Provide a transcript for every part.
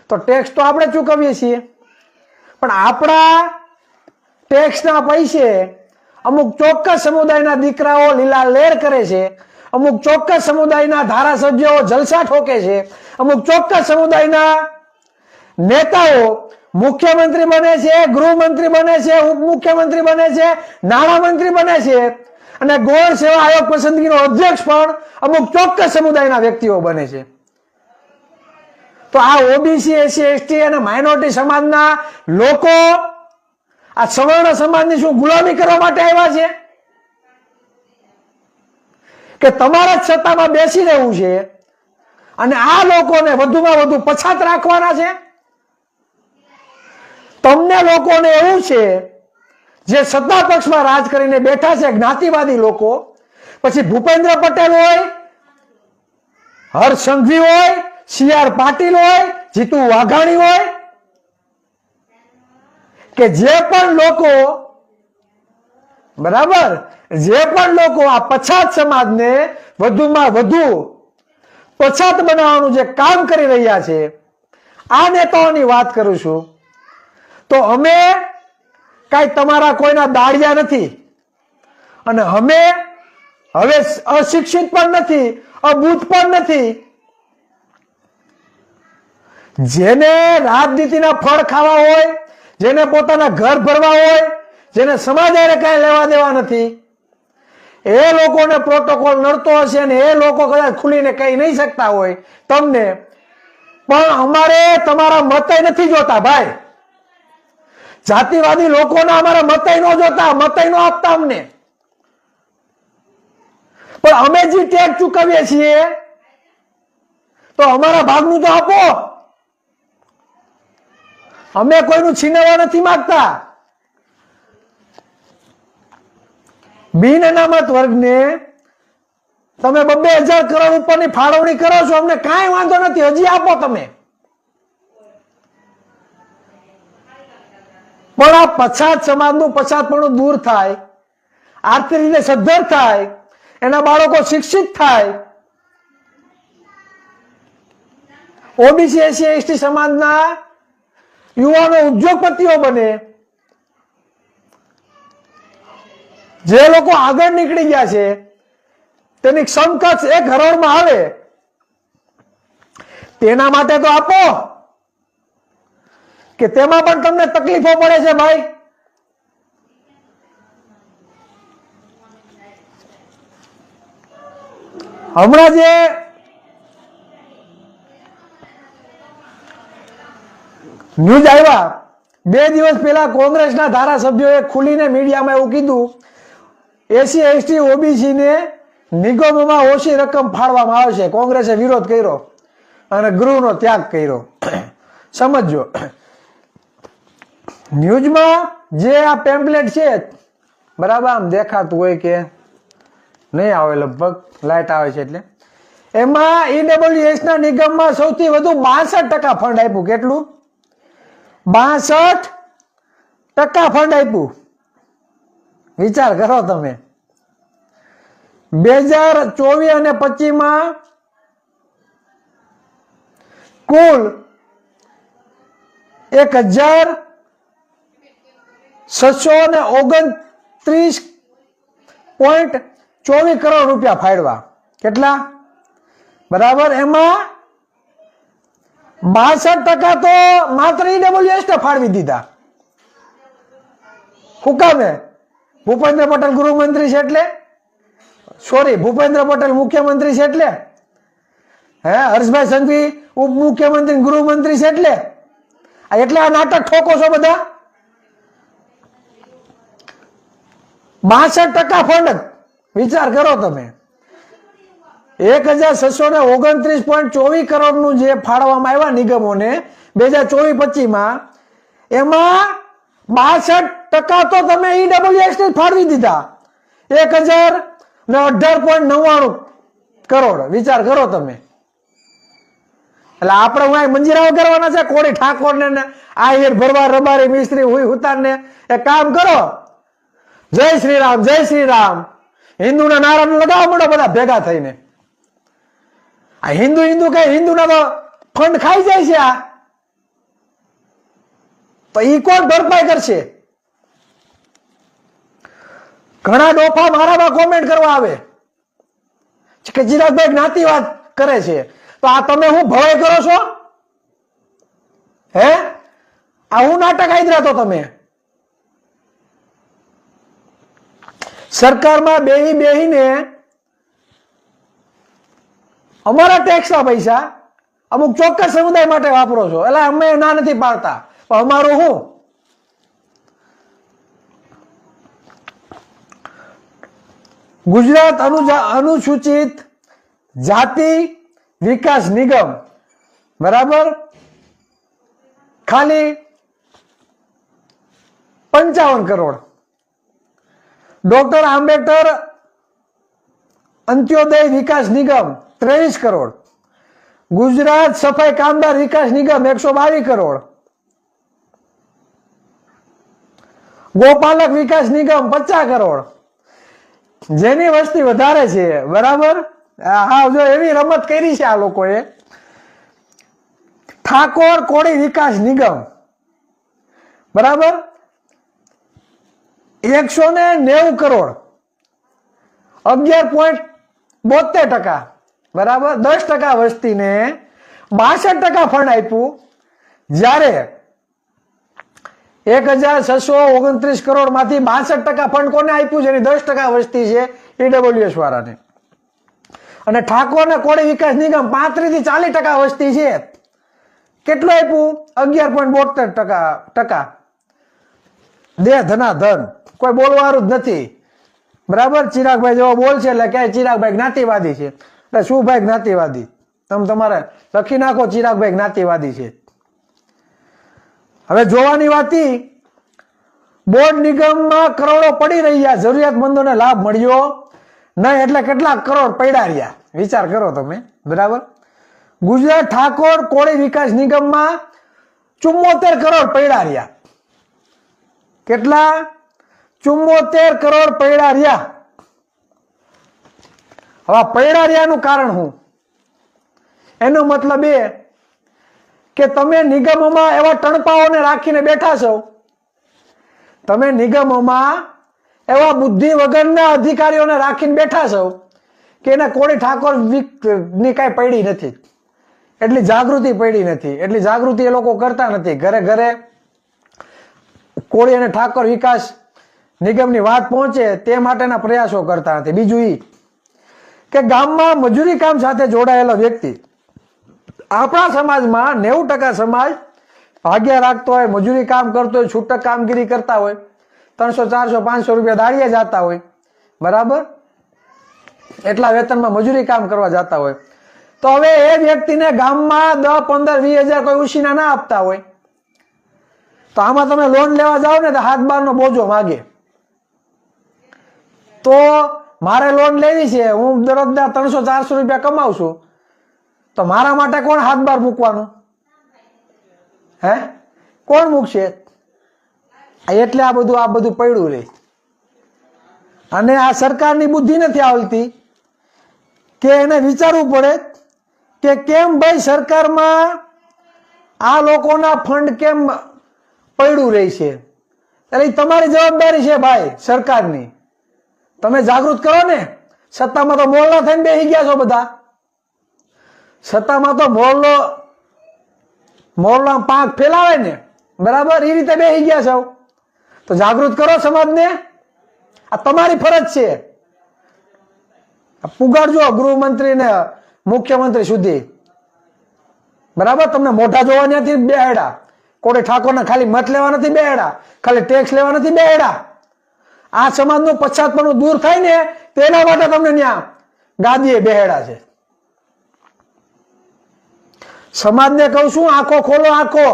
તો ટેક્સ તો આપણે ચૂકવીએ છીએ, પણ આપણા ટેક્સના પૈસે અમુક ચોક્કસ સમુદાયના દીકરાઓ લીલા લેર કરે છે, અમુક ચોક્કસ સમુદાયના ધારાસભ્યો જલસા ઠોકે છે, અમુક ચોક્કસ સમુદાયના નેતાઓ મુખ્યમંત્રી બને છે, ગૃહમંત્રી બને છે, ઉપમુખ્યમંત્રી બને છે, નાણામંત્રી બને છે, અને ગૌણ સેવા આયોગ પસંદગીનો અધ્યક્ષ પણ અમુક ચોક્કસ સમુદાયના વ્યક્તિઓ બને છે. તો આ ઓબીસી, એસસી, એસટી અને માઇનોરિટી સમાજના લોકો આ સવર્ણ સમાજની શું ગુલામી કરવા માટે આવ્યા છે કે તમારા જ સત્તામાં બેસી રહેવું છે અને આ લોકોને વધુમાં વધુ પછાત રાખવાના છે? તમને લોકોને એવું છે જે સત્તા પક્ષમાં રાજ કરીને બેઠા છે જ્ઞાતિવાદી લોકો, પછી ભૂપેન્દ્ર પટેલ હોય, હર્ષ સંઘવી હોય, સીઆર પાટીલ હોય, જીતુ વાઘાણી હોય, કે જે પણ લોકો બરાબર જે પણ લોકો આ પછાત સમાજને વધુમાં વધુ પછાત બનાવવાનું જે કામ કરી રહ્યા છે, આ નેતાઓની વાત કરું છું. તો અમે કઈ તમારા કોઈના દાળિયા નથી અને અમે હવે અશિક્ષિત પણ નથી, અબૂધ પણ નથી. જેને રાજનીતિના ફળ ખાવા હોય, જેને પોતાના ઘર ભરવા હોય, જેને સમાજ હારે કઈ લેવા દેવા નથી, એ લોકોને પ્રોટોકોલ નડતો હશે અને એ લોકો કદાચ ખુલીને કહી નહીં શકતા હોય તમને, પણ અમારે તમારા મતય નથી જોતા ભાઈ. જાતિવાદી લોકોના અમારા મતય ન જોતા, મતય ન આપતા અમને, પણ અમે જે ટેક્સ ચૂકવીએ છીએ તો અમારા ભાગનું તો આપો. અમે કોઈનું છીનવવા નથી માંગતા. બિન અનામત વર્ગને તમે 2,000 કરોડ ઉપરની ફાળવણી કરો છો, અમને કાંઈ વાંધો નથી, હજી આપો તમે. પણ આ પછાત સમાજનું પછાતપણું દૂર થાય, આર્થિક રીતે સદ્ધર થાય, એના બાળકો શિક્ષિત થાય, ઓબીસી, એસસી, એસટી સમાજના યુવાનો ઉદ્યોગપતિઓ બને, જે લોકો આગળ નીકળી ગયા છે તેની સમકક્ષ 1 કરોડમાં આવે, તેના માટે તો આપો. કે તેમાં પણ તમને તકલીફો પડે છે ભાઈ? હમણાં જે ન્યૂઝ આવ્યા 2 દિવસ પહેલા કોંગ્રેસના ધારાસભ્યોએ ખુલીને મીડિયામાં એવું કીધું, એસસી, એસટી, ઓબીસી ને નિગમોમાં ઓછી રકમ ફાળવામાં આવશે. કોંગ્રેસે વિરોધ કર્યો અને ગૃહનો ત્યાગ કર્યો. સમજો, ન્યૂઝમાં જે આ પેમ્પલેટ છે બરાબર, આમ દેખાતું હોય કે નહીં આવે, લગભગ લાઈટ આવે છે એટલે, એમાં ઈડબ્લ્યુએસ ના નિગમમાં સૌથી વધુ 62% ફંડ આપ્યું. કેટલું? 62% ફંડ આપ્યું. વિચાર કરો તમે. 2024 અને 25માં કુલ 1,629.24 કરોડ રૂપિયા ફાળવા. કેટલા? બરાબર, એમાં 62% તો માત્ર ઈડબ્લ્યુએસ ને ફાળવી દીધા. શું કામે? ભૂપેન્દ્ર પટેલ ગૃહમંત્રી છે એટલે, સોરી, ભૂપેન્દ્ર પટેલ મુખ્યમંત્રી છે એટલે, હર્ષભાઈ સંઘવી ઉપમુખ્યમંત્રી ગૃહમંત્રી છે એટલે આ નાટક ઠોકો છો બધા. 62% ફંડ. વિચાર કરો તમે, 1,629.24 કરોડનું જે ફાળવવામાં આવ્યા નિગમોને 2024-25માં, એમાં 62% તો તમે ઈડબ્લ્યુએસ ને ફાળવી દીધા. 1,018.99 કરોડ. વિચાર કરો તમે. એટલે આપણે હું મંજીરાઓ કરવાના છે કોળી ઠાકોર ને આહિર ભરવા રબારી મિસ્ત્રી હુતાર ને એક કામ કરો, જય શ્રી રામ, જય શ્રી રામ, હિન્દુના નારા લગાવો પડો બધા ભેગા થઈને. આ હિન્દુ કઈ હિન્દુના તો ફંડ ખાઈ જાય છે. તો ઈ કોણ ભરપાઈ કરશે? ઘણા ડોફા મારામાં કોમેન્ટ કરવા આવે કે ચિરાગભાઈ જ્ઞાતિવાદ કરે છે, તો આ તમે હું ભવાઈ કરો છો? હે, આ હું નાટક આદરા તો તમે સરકારમાં બેહીને અમારા ટેક્સના પૈસા અમુક ચોક્કસ સમુદાય માટે વાપરો છો. એટલે અમે ના નથી પાડતા, પણ અમારું હું ગુજરાત અનુસૂચિત જાતિ વિકાસ નિગમ, બરાબર, ખાલી 55 કરોડ. ડોક્ટર આંબેડકર અંત્યોદય વિકાસ નિગમ 23 કરોડ. ગુજરાત સફાઈ કામદાર વિકાસ નિગમ 122 કરોડ. ગોપાલક વિકાસ નિગમ 50 કરોડ. જેની વસ્તી વધારે છે, બરાબર, હા, જો એવી રમત કરી છે આ લોકોએ. ઠાકોર કોળી વિકાસ નિગમ, બરાબર, 190 કરોડ, 11.72%, બરાબર, 10% વસ્તીને 62% ફંડ આપ્યું. જ્યારે 1629 કરોડ માંથી 62% ફંડ કોને આપ્યું? જેની 10% વસ્તી છે, ઈડબ્લ્યુએસ વાળાને. અને ઠાકોર ને કોળી વિકાસ નિગમ 35 થી 40% વસ્તી છે, કેટલું આપ્યું? 11.72%. દે ધના ધન, કોઈ બોલવાળું જ નથી, બરાબર. ચિરાગભાઈ જેવો બોલ છે એટલે ક્યાંય ચિરાગભાઈ જ્ઞાતિવાદી છે. એટલે શું ભાઈ જ્ઞાતિવાદી? તમે તમારે લખી નાખો ચિરાગભાઈ જ્ઞાતિવાદી છે. હવે જોવાની વાત બોર્ડ નિગમમાં કરોડો પડી રહ્યા, જરૂરિયાતમંદોને લાભ મળ્યો નહીં, એટલે કેટલા કરોડ પડ્યા રહ્યા, વિચાર કરો તમે, બરાબર. ગુજરાત ઠાકોર કોળી વિકાસ નિગમમાં 74 કરોડ પડ્યા રહ્યા. કેટલા? 74 કરોડ પડ્યા રહ્યા. હવે પડ્યા રહ્યાનું કારણ શું? એનો મતલબ એ કે તમે નિગમોમાં એવા ટણપાઓને રાખીને બેઠા છો, તમે નિગમોમાં એવા બુદ્ધિ વગરના અધિકારીઓને રાખીને બેઠા છો કે એને કોળી ઠાકોર ની કઈ પડી નથી, એટલી જાગૃતિ પડી નથી, એટલી જાગૃતિ એ લોકો કરતા નથી. ઘરે ઘરે કોળી અને ઠાકોર વિકાસ નિગમની વાત પહોંચે તે માટેના પ્રયાસો કરતા નથી. બીજું એ કે ગામમાં મજૂરી કામ સાથે જોડાયેલો વ્યક્તિ, આપણા સમાજમાં 90% સમાજ ભાગ્ય રાખતો હોય, મજૂરી કામ કરતો હોય, છૂટક કામગીરી કરતા હોય, 300, 400, 500 રૂપિયા દાડીએ જતા હોય, બરાબર, એટલા વેતનમાં મજૂરી કામ કરવા જતા હોય. તો હવે એ વ્યક્તિને ગામમાં 10, 15, 20 હજાર કોઈ ઉછીના ના આપતા હોય, તો આમાં તમે લોન લેવા જાઓ ને તો હાથ બારનો બોજો માગે. તો મારે લોન લેવી છે, હું દરરોજના 300, 400 રૂપિયા કમાઉં છું, તો મારા માટે કોણ હાથ બાર મૂકવાનું? હે, કોણ મૂકશે? એટલે આ બધું પડ્યું રહે. અને આ સરકારની બુદ્ધિ નથી આવતી કે એને વિચારવું પડે કે કેમ ભાઈ સરકારમાં આ લોકોના ફંડ કેમ પડ્યું રહે છે. એટલે તમારી જવાબદારી છે ભાઈ સરકારની. તમે જાગૃત કરો ને. સત્તામાં તો મોરલા થઈને બેસી ગયા છો બધા. સત્તામાં તો મોરલા પાંખ ફેલાવે ને, બરાબર, એ રીતે બેસી ગયા છો. તો જાગૃત કરો સમાજને. આ તમારી ફરજ છે. પુગાડજો ગૃહમંત્રી ને મુખ્યમંત્રી સુધી, બરાબર. તમને મોઢા જોવા નથી બેહેડા. કોળી ઠાકોરને ખાલી મત લેવા નથી બેહેડા, ખાલી ટેક્સ લેવા નથી બેહેડા. આ સમાજનું પછાતપણું દૂર થાય ને તેના માટે તમને ત્યાં ગાદીએ બેહેડા છે. સમાજને કહું છું, આંખો ખોલો, આંખો.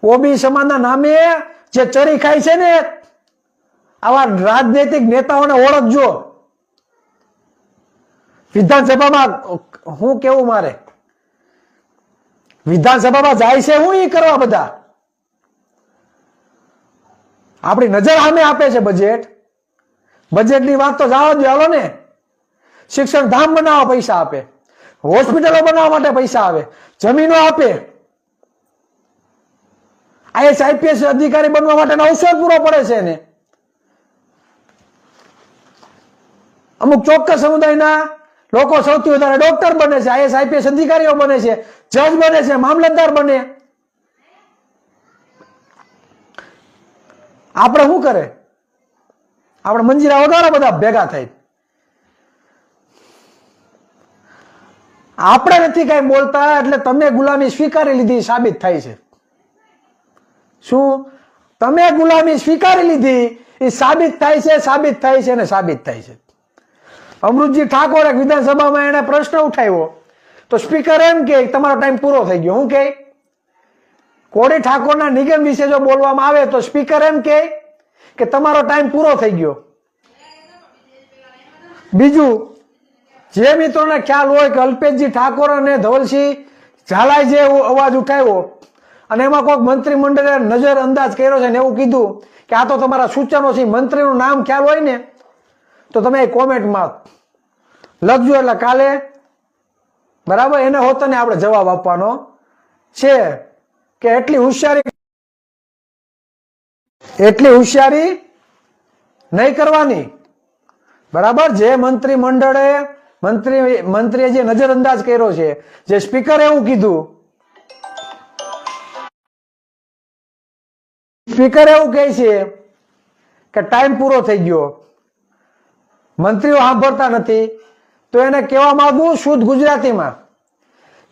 ઓબી સમાજના નામે જે ચરી ખાય છે ને, આવા રાજનૈતિક નેતાઓને ઓળખજો. વિધાનસભામાં હું કેવું, મારે વિધાનસભામાં જાય છે હું એ કરવા બધા. આપણી નજર સામે આપે છે બજેટની વાત તો જવા દો, હાલો ને. શિક્ષણ ધામ બનાવવા પૈસા આપે, હોસ્પિટલો બનાવવા માટે પૈસા આવે, જમીનો આપે, આઈએસ આઈપીએસ અધિકારી બનવા માટેનો અવસર પૂરો પડે છે એને. અમુક ચોક્કસ સમુદાયના લોકો સૌથી વધારે ડોક્ટર બને છે, આઈએસ આઈપીએસ અધિકારીઓ બને છે, જજ બને છે, મામલતદાર બને. આપણે શું કરે? આપણે મંજીરા વગાડો બધા ભેગા થાય. આપણે નથી કઈ બોલતા એટલે તમે ગુલામી સ્વીકારી લીધી સાબિત થાય છે. શું તમે ગુલામી સ્વીકારી લીધી એ સાબિત થાય છે, સાબિત થાય છે ને સાબિત થાય છે. અમૃતજી ઠાકોર એક વિધાનસભામાં એને પ્રશ્ન ઉઠાવ્યો તો સ્પીકર એમ કે તમારો ટાઈમ પૂરો થઈ ગયો. હું કે કોડી ઠાકોરના નિગમ વિશે જો બોલવામાં આવે તો સ્પીકર એમ કે તમારો ટાઈમ પૂરો થઈ ગયો. બીજું, જે મિત્રોને ખ્યાલ હોય કે અલ્પેશજી ઠાકોર અને ધવલસિંહ ઝાલાએ જે અવાજ ઉઠાવ્યો અને એમાં કોઈક મંત્રીમંડળે નજર અંદાજ કર્યો છે ને એવું કીધું કે આ તો તમારા સૂચનો છે, મંત્રીનું નામ ખ્યાલ હોય ને તો તમે કોમેન્ટમાં લખજો એટલે કાલે બરાબર એને હોતને આપણે જવાબ આપવાનો છે કે એટલી હોશિયારી નહીં કરવાની. બરાબર, જે મંત્રીએ જે નજર અંદાજ કર્યો છે, જે સ્પીકરે એવું કીધું, સ્પીકર એવું કહે છે કે ટાઈમ પૂરો થઈ ગયો, મંત્રીઓ સાંભળતા નથી, તો એને કહેવા માંગુ શુદ્ધ ગુજરાતીમાં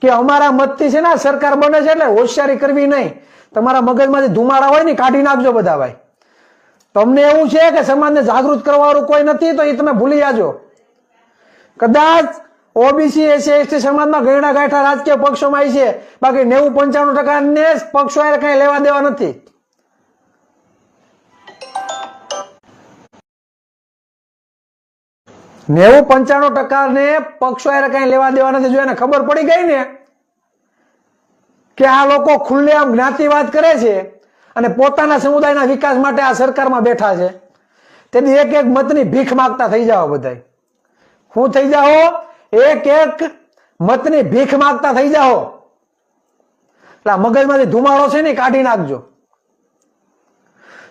કે અમારા મતથી છે ને સરકાર બને છે એટલે હોશિયારી કરવી નહીં. તમારા મગજમાંથી ધુમાડા હોય ને કાઢી નાખજો બધા ભાઈ. તમને એવું છે કે સમાજને જાગૃત કરવાવાળું કોઈ નથી તો એ તમે ભૂલી જાજો. કદાચ ઓબીસી એસસી એસટી સમાજમાં ગયડા ગાંઠા રાજકીય પક્ષોમાં આવી છે, બાકી 90-95% ને પક્ષો કઈ લેવા દેવા નથી. નેવું 95% ને પક્ષો કઈ લેવા દેવા નથી. જો એને ખબર પડી ગઈ ને કે આ લોકો ખુલ્લેઆમ જ્ઞાતિવાદ કરે છે અને પોતાના સમુદાયના વિકાસ માટે આ સરકારમાં બેઠા છે, તેથી એક એક મતની ભીખ માંગતા થઈ જાઓ બધા. શું થઈ જાઓ? એક એક મતની ભીખ માંગતા થઈ જાઓ. એટલે મગજમાંથી ધુમાડો છે ને કાઢી નાખજો.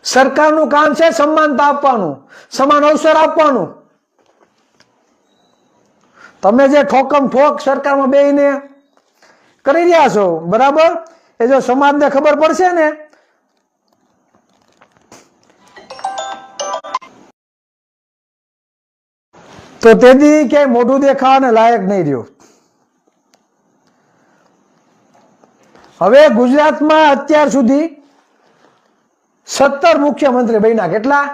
સરકારનું કામ છે સમાનતા આપવાનું, સમાન અવસર આપવાનું. તમે જે ઠોકમ ઠોક સરકારમાં બેહીને કરી રહ્યા છો બરાબર, એ જો સમાજને ખબર પડશે ને તો તેથી ક્યાંય મોઢું દેખાવાને લાયક નહીં રહ્યો. હવે ગુજરાતમાં અત્યાર સુધી 17 મુખ્યમંત્રી બન્યા. કેટલા?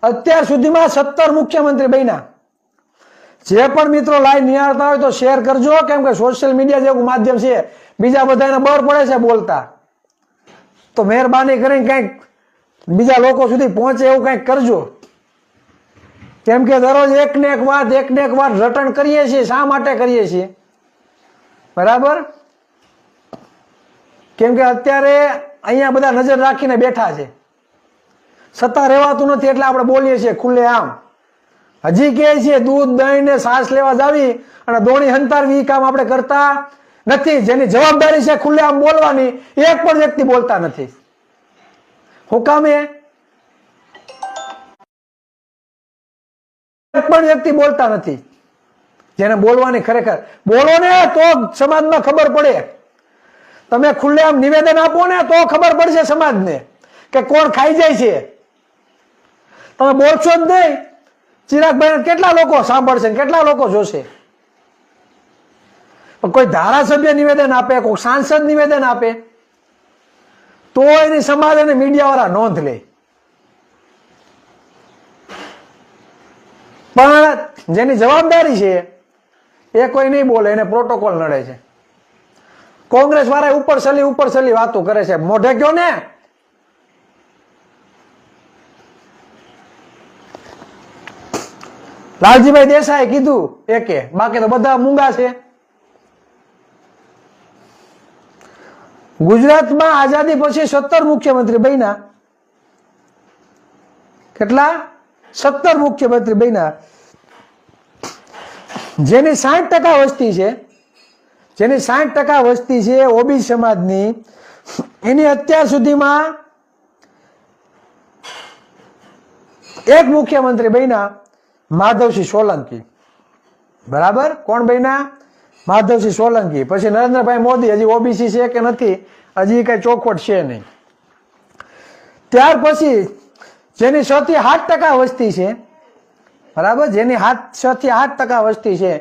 અત્યાર સુધીમાં 17 મુખ્યમંત્રી બન્યા. જે પણ મિત્રો લાઈવ નિહાળતા હોય તો શેર કરજો, કેમ કે સોશિયલ મીડિયા જેવું માધ્યમ છે, બીજા બધાને બર પડે છે બોલતા, તો મહેરબાની કરીને કંઈક બીજા લોકો સુધી પહોંચે એવું કંઈક કરજો. કેમ કે દરરોજ એક ને એક વાત રટણ કરીએ છીએ. શા માટે કરીએ છીએ? બરાબર, કેમ કે અત્યારે અહીંયા બધા નજર રાખીને બેઠા છે, સત્તા રહેવાતું નથી એટલે આપણે બોલીએ છીએ ખુલ્લે આમ. હજી કહે છે દૂધ દહીં ને શ્વાસ લેવા જાવી અને દોણી હંતારવી, કામ આપણે કરતા નથી. જેની જવાબદારી છે ખુલ્લે આમ બોલવાની, એક પણ વ્યક્તિ બોલતા નથી. હું કામે? એક પણ વ્યક્તિ બોલતા નથી. જેને બોલવાની ખરેખર બોલો ને તો સમાજમાં ખબર પડે. તમે ખુલ્લે આમ નિવેદન આપો ને તો ખબર પડશે સમાજને કે કોણ ખાઈ જાય છે. તમે બોલશો જ નહીં, ચિરાગભાઈ કેટલા લોકો સાંભળશે, કેટલા લોકો જોશે? કોઈ ધારાસભ્ય નિવેદન આપે, કોઈ સાંસદ નિવેદન આપે તો એની સમાજ અને મીડિયા વાળા નોંધ લે. પણ જેની જવાબદારી છે એ કોઈ નહીં બોલે, એને પ્રોટોકોલ નડે છે. કોંગ્રેસ વાળા ઉપર સલી વાતો કરે છે. મોઢે કયો ને, લાલજીભાઈ દેસાઈ કીધું એકે, બાકી તો બધા મૂંગા છે. ગુજરાતમાં આઝાદી પછી 17 મુખ્યમંત્રી બન્યા. કેટલા? 17 મુખ્યમંત્રી બન્યા. જેની 60% વસ્તી છે, જેની 60% વસ્તી છે ઓબીસી સમાજની, એની અત્યાર સુધીમાં એક મુખ્યમંત્રી બન્યા માધવસિંહ સોલંકી, બરાબર? કોણ બન્યા? માધવસિંહ સોલંકી. પછી નરેન્દ્રભાઈ મોદી, હજી ઓબીસી છે કે નથી હજી કઈ ચોખવટ છે નહીં. ત્યાર પછી જેની 6% વસ્તી છે, બરાબર, જેની 6% વસ્તી છે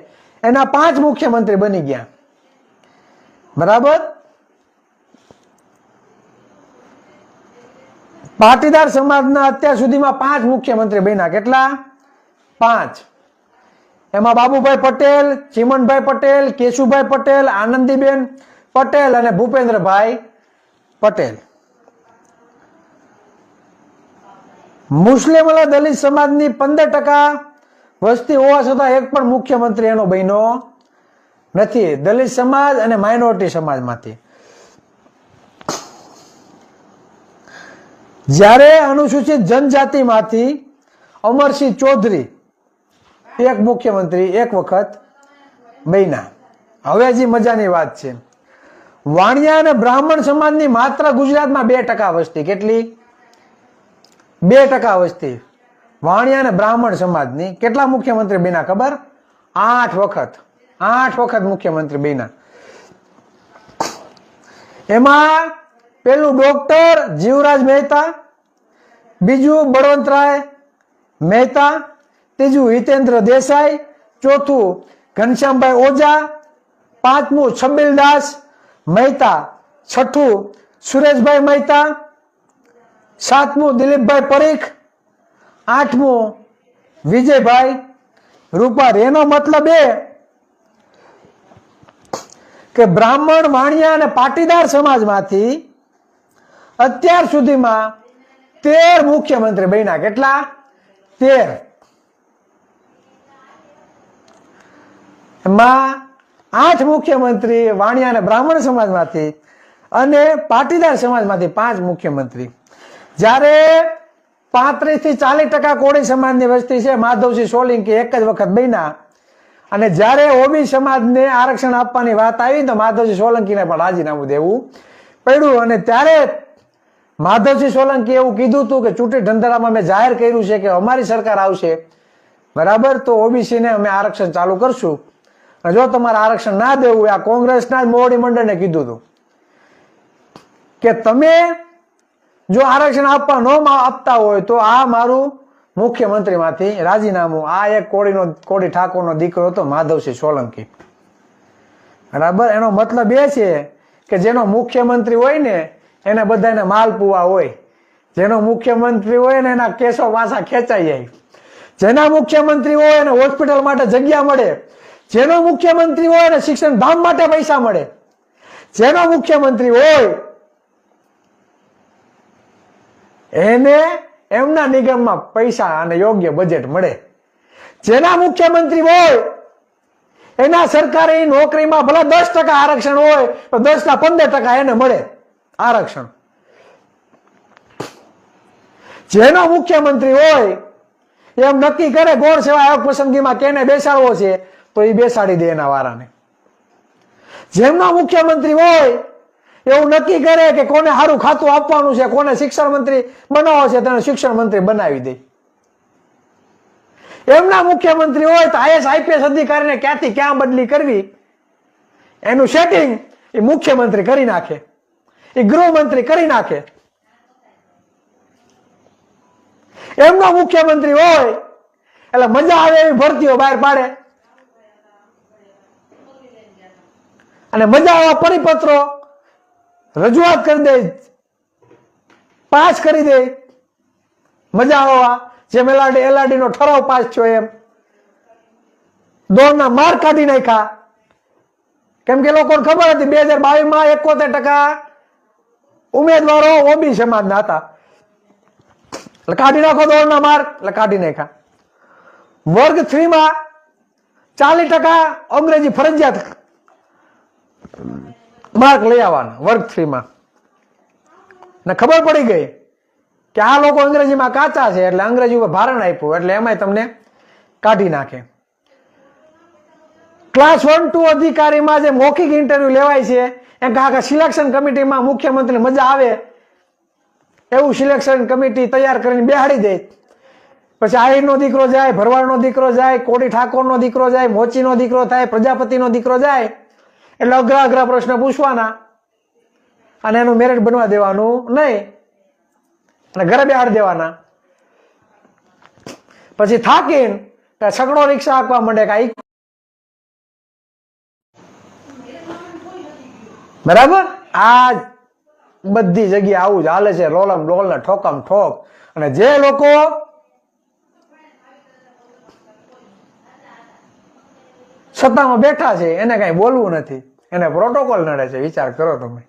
એના 5 મુખ્યમંત્રી બની ગયા, બરાબર. પાટીદાર સમાજના અત્યાર સુધીમાં 5 મુખ્યમંત્રી બન્યા. કેટલા? 5. એમાં બાબુભાઈ પટેલ, ચીમનભાઈ પટેલ, કેશુભાઈ પટેલ, આનંદીબેન પટેલ અને ભૂપેન્દ્રભાઈ પટેલ. મુસ્લિમ અને દલિત સમાજની 15% વસ્તી હોવા છતાં એક પણ મુખ્યમંત્રી એનો બન્યો નથી, દલિત સમાજ અને માઇનોરિટી સમાજમાંથી. જ્યારે અનુસૂચિત જનજાતિમાંથી અમરસિંહ ચૌધરી એક મુખ્યમંત્રી એક વખત બન્યા. હવે હજી મજાની વાત છે, વાણિયા અને બ્રાહ્મણ સમાજની માત્ર ગુજરાતમાં 2% વસ્તી. કેટલી? 2% વસ્તી. વાણિયા અને બ્રાહ્મણ સમાજની કેટલા મુખ્યમંત્રી બન્યા ખબર? 8 વખત. 8 વખત મુખ્યમંત્રી બન્યા. એમાં પેલું ડોક્ટર જીવરાજ મહેતા, બીજું બળવંતરાય મહેતા, ત્રીજું હિતેન્દ્ર દેસાઈ, ચોથું ઘનશ્યામભાઈ ઓઝા, પાંચમું છબીલદાસ મહેતા, છઠ્ઠું સુરેશભાઈ મહેતા, સાતમું દિલીપભાઈ પરીખ, આઠમું વિજયભાઈ રૂપારી. એનો મતલબ એ કે બ્રાહ્મણ, વાણિયા અને પાટીદાર સમાજમાંથી અત્યાર સુધીમાં 13 મુખ્યમંત્રી બન્યા. કેટલા? 13. એમાં 8 મુખ્યમંત્રી વાણિયા અને બ્રાહ્મણ સમાજમાંથી અને પાટીદાર સમાજમાંથી 5 મુખ્યમંત્રી. જ્યારે 35 થી 40% કોળી સમાજની વસ્તી છે, માધવસિંહ સોલંકી એક જ વખત બન્યા. અને જ્યારે ઓબી સમાજને આરક્ષણ આપવાની વાત આવી તો માધવસિંહ સોલંકીને પણ રાજીનામું દેવું પડ્યું. અને ત્યારે માધવસિંહ સોલંકી એવું કીધું હતું કે ચૂંટણી ઢંઢેરામાં મેં જાહેર કર્યું છે કે અમારી સરકાર આવશે, બરાબર, તો ઓબીસીને અમે આરક્ષણ ચાલુ કરશું. અને જો તમારે આરક્ષણ ના દેવું, આ કોંગ્રેસના જ મોવડી મંડળને કીધું હતું કે તમે જો આરક્ષણ આપવા ન આપતા હોય તો આ મારું મુખ્યમંત્રીમાંથી રાજીનામું. આ એક કોળી ઠાકોરનો દીકરો હતો માધવસિંહ સોલંકી, બરાબર. એનો મતલબ એ છે કે જેનો મુખ્યમંત્રી હોય ને એને બધાને માલપુઆ હોય, જેનો મુખ્યમંત્રી હોય ને એના કેસો પાછા ખેંચાઈ જાય, જેના મુખ્યમંત્રી હોય એને હોસ્પિટલ માટે જગ્યા મળે, જેનો મુખ્યમંત્રી હોય એને શિક્ષણ ધામ માટે પૈસા મળે, જેનો મુખ્યમંત્રી હોય એને એમના નિગમમાં પૈસા અને યોગ્ય બજેટ મળે, જેના મુખ્યમંત્રી હોય એના સરકારી નોકરીમાં ભલે 10% આરક્ષણ હોય તો 10 ના 15% એને મળે આરક્ષણ. જેનો મુખ્યમંત્રી હોય એમ નક્કી કરે ગૌણ સેવા આયોગ પસંદગીમાં કેને બેસાડવો છે તો એ બેસાડી દે એના વારાને. જેમનો મુખ્યમંત્રી હોય એવું નક્કી કરે કે કોને સારું ખાતું આપવાનું છે, કોને શિક્ષણ મંત્રી બનાવવો છે તેને શિક્ષણ મંત્રી બનાવી દે. એમના મુખ્યમંત્રી હોય તો આઈએસ આઈપીએસ અધિકારીને ક્યાંથી ક્યાં બદલી કરવી એનું સેટિંગ એ મુખ્યમંત્રી કરી નાખે, એ ગૃહમંત્રી કરી નાખે. એમનો મુખ્યમંત્રી હોય એટલે મજા આવે એવી ભરતીઓ બહાર પાડે અને મજા આવા પરિપત્રો રજૂઆત કરી દે, પાસ કરી દે. મજા આવવા જેમ એલઆરડી નો ઠરાવ પાસ થયો એમ દોડના માર કાઢી નાખ્યા. કેમ કે લોકોને ખબર હતી 2022માં 71% ઉમેદવારો ઓબી સમાજના હતા, એટલે કાઢી નાખો દોડના માર, એટલે કાઢી નાખ્યા. વર્ગ 3માં 40% અંગ્રેજી ફરજિયાત માર્ક લઈ આવવાના વર્ગ 3માં. ને ખબર પડી ગઈ કે આ લોકો અંગ્રેજીમાં કાચા છે એટલે અંગ્રેજી ઉપર ભારણ આપ્યું એટલે એમાંય તમને કાઢી નાખે. ક્લાસ 1-2 અધિકારીમાં જે મૌખિક ઇન્ટરવ્યુ લેવાય છે એમ કે સિલેક્શન કમિટીમાં મુખ્યમંત્રી મજા આવે એવું સિલેક્શન કમિટી તૈયાર કરીને બેહાડી દે. પછી આહિરનો દીકરો જાય, ભરવાડનો દીકરો જાય, કોડી ઠાકોરનો દીકરો જાય, મોચીનો દીકરો થાય, પ્રજાપતિનો દીકરો જાય એટલે અઘરા અઘરા પ્રશ્ન પૂછવાના અને એનું મેરિટ બનવા દેવાનું નહીં અને ઘરે બેહાડી દેવાના. પછી થાકીને છકડો રિક્ષા આપવા માંડે કે બરાબર. આ બધી જગ્યાએ આવું જ હાલે છે, રોલમ ડોલ ને ઠોકમ ઠોક. અને જે લોકો સત્તામાં બેઠા છે એને કઈ બોલવું નથી, એને પ્રોટોકોલ નડે છે. વિચાર કરો તમે,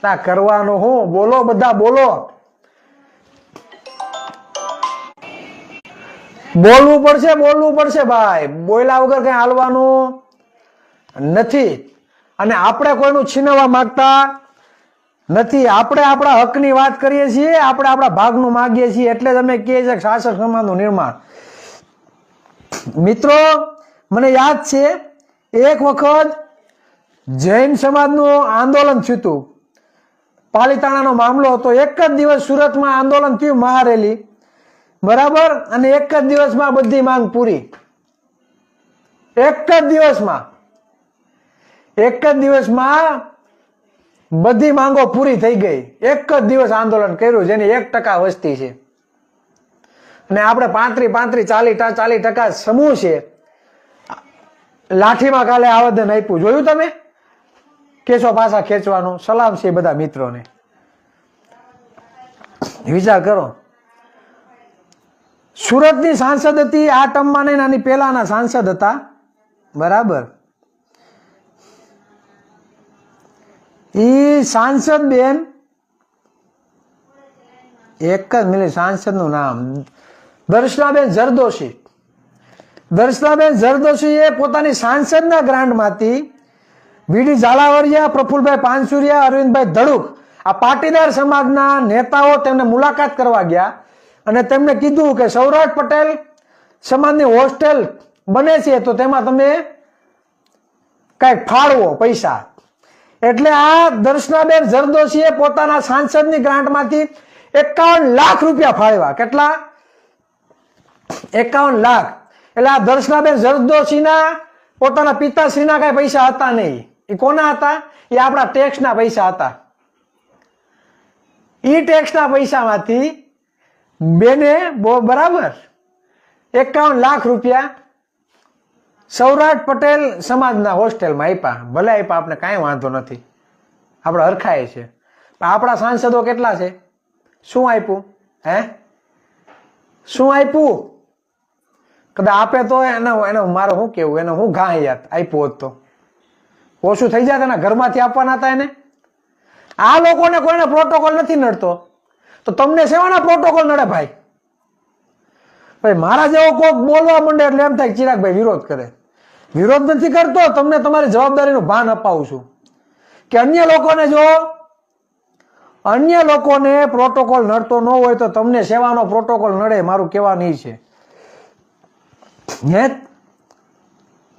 ના કરવાનું હું? બોલો, બધા બોલો, બોલવું પડશે ભાઈ. બોલ્યા વગર કઈ હાલવાનું નથી. અને આપણે કોઈનું છીનવવા માંગતા નથી. આપણે આપણા હકની વાત કરીએ છીએ, આપણે આપણા ભાગનું માંગીએ છીએ. એટલે જ અમે કહીએ છીએ શાસક સમાજનું નિર્માણ. મિત્રો, મને યાદ છે એક વખત જૈન સમાજનું આંદોલન થયું હતું, પાલિતાણાનો મામલો હતો. એક જ દિવસ સુરતમાં આંદોલન થયું, મહારેલી, બરાબર. અને એક જ દિવસમાં બધી માંગ પૂરી. એક જ દિવસમાં બધી માંગો પૂરી થઈ ગઈ. એક જ દિવસ આંદોલન કર્યું, જેની 1% વસ્તી છે. અને આપણે 35-40% સમૂહ છે. લાઠીમાં કાલે આવેદન આપ્યું, જોયું તમે? કેસો પાછા ખેંચવાનું. સલામ છે બધા મિત્રોને. વિચાર કરો, સુરતની સાંસદ હતી, આ ટર્મમાં નહીં, આની પહેલાના સાંસદ હતા, બરાબર. ઈ સાંસદ બેન, એક જ મિનિટ, સાંસદ નું નામ દર્શનાબેન જરદોશી. દર્શનાબેન જરદોશીએ પોતાની સાંસદના ગ્રાન્ટમાંથી વીડી ઝાલાવારિયા, પ્રફુલભાઈ પાનસુરિયા, અરવિંદભાઈ ધડુક, આ પાટીદાર સમાજના નેતાઓ તેમને મુલાકાત કરવા ગયા અને તેમને કીધું કે સૌરાષ્ટ્ર પટેલ સમાજની હોસ્ટેલ બને છે તો તેમાં તમે કઈક ફાળવો પૈસા. એટલે આ દર્શનાબેન જરદોશીએ પોતાના સાંસદની ગ્રાન્ટમાંથી 51 લાખ રૂપિયા ફાળવ્યા. કેટલા? 51 લાખ. એટલે આ દર્શનાબેન જરદોશીના પોતાના પિતાશ્રીના કઈ પૈસા હતા નહીં. એ કોના હતા? એ આપણા ટેક્સના પૈસા હતા. ઈ ટેક્સના પૈસામાંથી બેને બરાબર 51 લાખ રૂપિયા સૌરાષ્ટ્ર પટેલ સમાજના હોસ્ટેલમાં આપ્યા. ભલે આપ્યા, આપણે કાંઈ વાંધો નથી, આપણે હરખાય છે. પણ આપણા સાંસદો કેટલા છે? શું આપ્યું? શું આપ્યું? કદાચ આપે તો એને મારે શું કેવું, એને હું ઘા યાદ આપ્યું હોત તો ઓછું થઈ જાય. એના ઘરમાંથી આપવાના હતા એને. આ લોકોને કોઈને પ્રોટોકોલ નથી નડતો તો તમને સેવાના પ્રોટોકોલ નડે ભાઈ? ભાઈ મારા જેવો કોક બોલવા માંડે એટલે એમ થાય ચિરાગભાઈ વિરોધ કરે. વિરોધ નથી કરતો, તમને તમારી જવાબદારીનું ભાન અપાવું છું કે અન્ય લોકોને પ્રોટોકોલ નડતો ન હોય તો તમને સેવાનો પ્રોટોકોલ નડે. મારું કહેવાનું એ છે,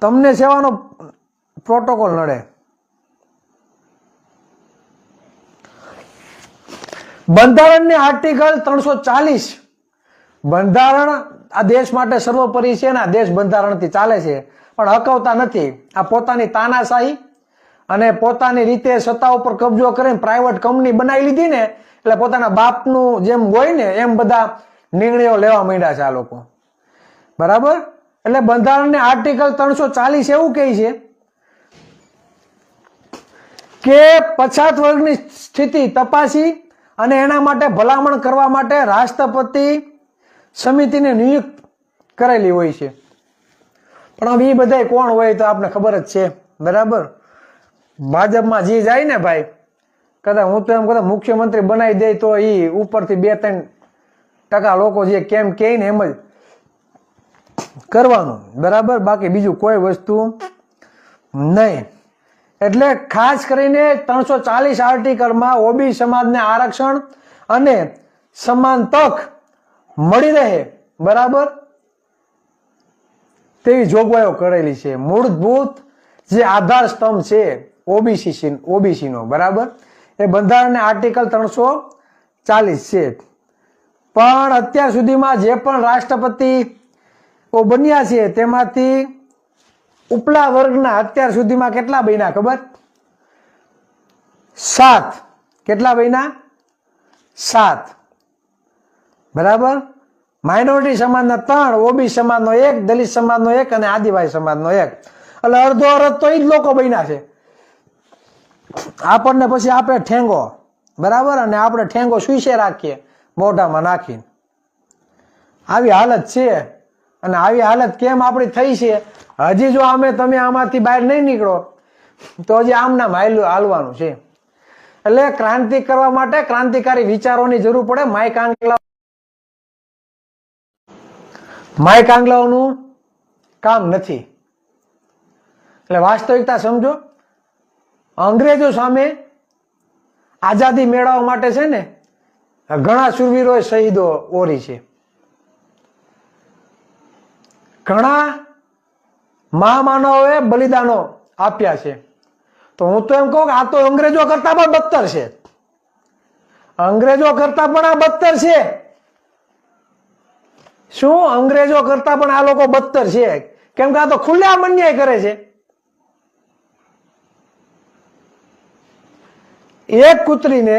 તમને સેવાનો પ્રોટોકોલ નડે. બંધારણની આર્ટિકલ 340, બંધારણ આ દેશ માટે સર્વોપરી છે ને આ દેશ બંધારણથી ચાલે છે, પણ હકવતા નથી. આ પોતાની તાનાશાહી અને પોતાની રીતે સત્તા ઉપર કબજો કરીને પ્રાઇવેટ કંપની બનાવી લીધી ને, એટલે પોતાના બાપનું જેમ હોય ને એમ બધા નિર્ણયો લેવા માંડ્યા છે આ લોકો, બરાબર. એટલે બંધારણની આર્ટિકલ 340 એવું કહે છે કે પછાત વર્ગની સ્થિતિ તપાસી અને એના માટે ભલામણ કરવા માટે રાષ્ટ્રપતિ સમિતિને નિયુક્ત કરેલી હોય છે. પણ હવે એ બધા કોણ હોય તો આપને ખબર જ છે, બરાબર. ભાજપમાં જે જાય ને ભાઈ, કદાચ હું તો એમ કદાચ મુખ્યમંત્રી બનાવી દે તો એ ઉપરથી 2-3% લોકો જે કેમ કહે ને એમ જ કરવાનું, બરાબર. બાકી બીજું કોઈ વસ્તુ નહીં. એટલે ખાસ કરીને 340 આર્ટિકલમાં ઓબી સમાજને આરક્ષણ અને સમાન તક મળી રહે, બરાબર, તેવી જોગવાઈઓ કરેલી છે. મૂળભૂત જે આધાર સ્તંભ છે ઓબીસી નો, બરાબર. એ બંધારણને આર્ટિકલ 340 છે. પણ અત્યાર સુધીમાં જે પણ રાષ્ટ્રપતિ બન્યા છે તેમાંથી ઉપલા વર્ગના અત્યાર સુધીમાં કેટલા બન્યા ખબર? 7. કેટલા બન્યા? 7, બરાબર. માઇનોરિટી સમાજના 3, ઓબીસી સમાજનો 1, દલિત સમાજનો 1 અને આદિવાસી સમાજનો 1. એટલે અડધો અડધ તો એ જ લોકો બન્યા છે. આપણને પછી આપે ઠેંગો, બરાબર, અને આપણે ઠેંગો સુઈસે રાખીએ મોઢામાં નાખીને. આવી હાલત છે. અને આવી હાલત કેમ આપણી થઈ છે? હજી જો તમે આમાંથી બહાર નહીં નીકળો તો હજી આમનામ હાલવાનું છે. એટલે ક્રાંતિ કરવા માટે ક્રાંતિકારી વિચારોની જરૂર પડે. માઇક આંગલાઓનું કામ નથી. એટલે વાસ્તવિકતા સમજો. અંગ્રેજો સામે આઝાદી મેળવવા માટે છે ને ઘણા શૂરવીરોએ શહીદો ઓરી છે. ઘણા મહામાનવોએ બલિદાનો આપ્યા છે. તો હું તો એમ કહું કે આ તો અંગ્રેજો કરતા પણ બદતર છે. અંગ્રેજો કરતા પણ આ બદતર છે. શું? અંગ્રેજો કરતા પણ આ લોકો બદતર છે. કેમ કે આ તો ખુલ્લેઆમ અન્યાય કરે છે. એક કૂતરીને